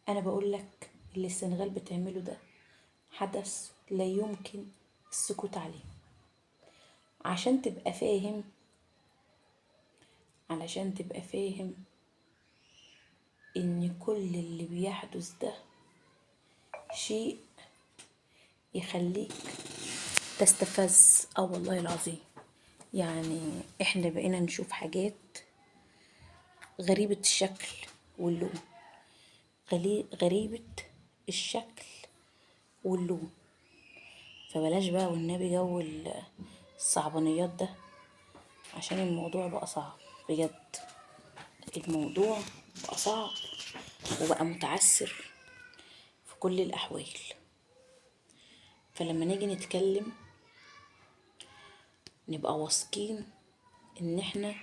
انا بقول لك اللي السنغال بتعمله ده حدث لا يمكن السكوت عليه. عشان تبقى فاهم علشان تبقى فاهم ان كل اللي بيحدث ده شيء يخليك تستفز. والله العظيم، يعني احنا بقينا نشوف حاجات غريبة الشكل واللون، غريبة الشكل واللون. فبلاش بقى والنبي جو الصعبانيات ده، عشان الموضوع بقى صعب بجد. الموضوع بقى صعب وبقى متعسر في كل الأحوال. فلما نيجي نتكلم نبقى واثقين ان احنا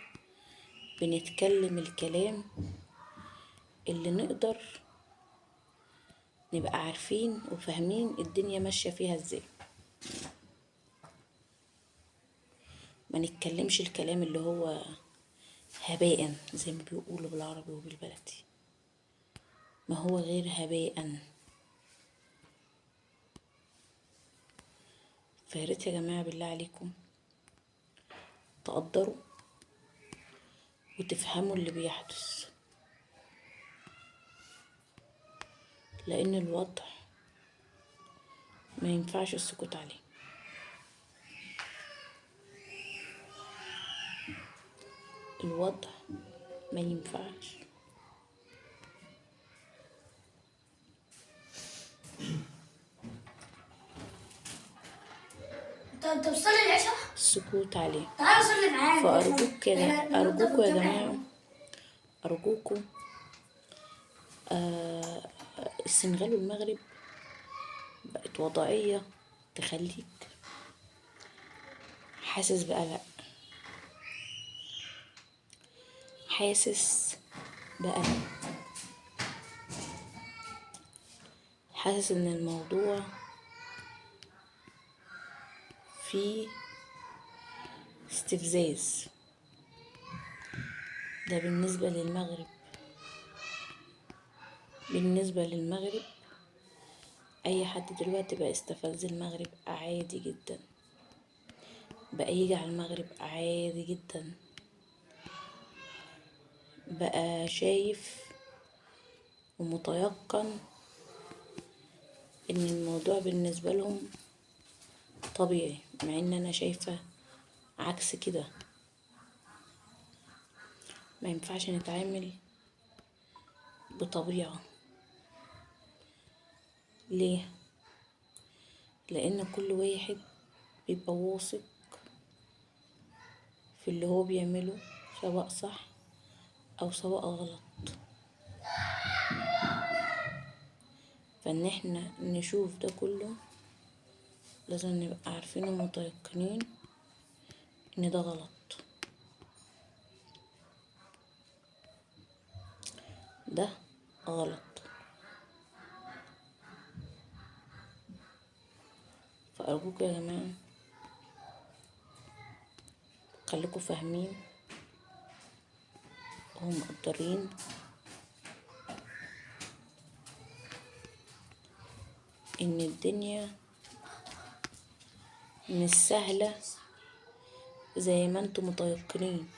بنتكلم الكلام اللي نقدر نبقى عارفين وفاهمين الدنيا ماشية فيها ازاي. ما نتكلمش الكلام اللي هو هباء زي ما بيقولوا بالعربي وبالبلدي، ما هو غير هباء. فياريت يا جماعة بالله عليكم تقدروا وتفهموا اللي بيحدث، لأن الوضع ما ينفعش السكوت عليه. الوضع ما ينفعش. انت بتصلي العشاء؟ السكوت عليه. تعالى صلي معانا. أرجوكوا يا جماعة، أرجوكوا. السنغال والمغرب بقت وضعية تخليك حاسس بقلق، حاسس بقلق، حاسس ان الموضوع فيه استفزاز. ده بالنسبة للمغرب. بالنسبة للمغرب اي حد دلوقتي بقى استفز المغرب عادي جدا، بقى يجي على المغرب عادي جدا، بقى شايف ومتيقن ان الموضوع بالنسبة لهم طبيعي، مع ان انا شايفة عكس كده. ما ينفعش نتعامل بطبيعة. ليه؟ لان كل واحد بيبقى واثق في اللي هو بيعمله، سواء صح او سواء غلط. فان احنا نشوف ده كله لازم نبقى عارفين ومتيقنين ان ده غلط. ده غلط. فأرجوكوا يا جماعة خليكوا فاهمين ومقدرين ان الدنيا مش سهلة زي ما انتم متيقنين.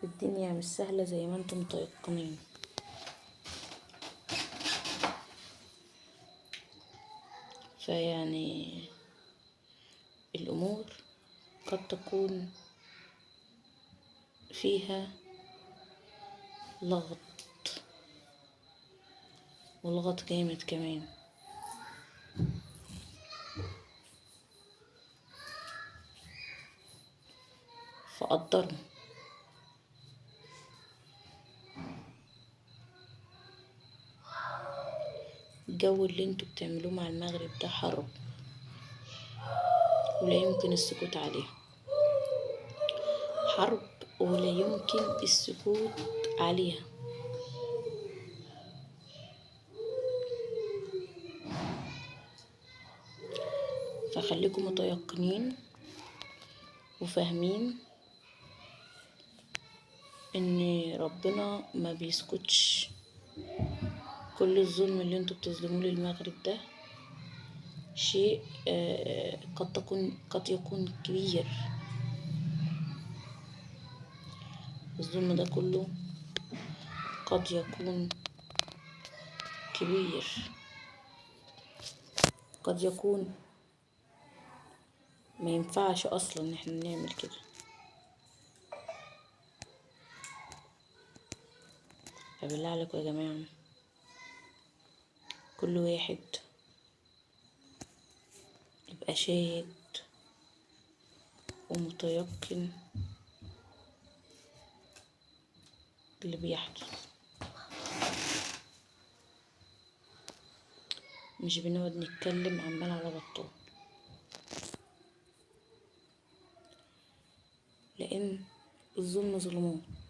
الدنيا مش سهلة زي ما انتم متيقنين. فيعني الأمور قد تكون فيها لغط، ولغط جامد كمان. فقدروا. الجو اللي انتوا بتعملوه مع المغرب ده حرب ولا يمكن السكوت عليه. حرب ولا يمكن السكوت عليها. فخليكم متيقنين وفاهمين ان ربنا ما بيسكتش. كل الظلم اللي انتوا بتظلموه للمغرب ده شيء قد يكون كبير. الظلم ده كله قد يكون كبير، قد يكون ما ينفعش اصلا ان احنا نعمل كده. فبالله عليكم يا جماعة، كل واحد يبقى شاهد ومتيقن اللي بيحدث. مش بنقعد نتكلم عمال على بطال، لان الظلم ظلمات.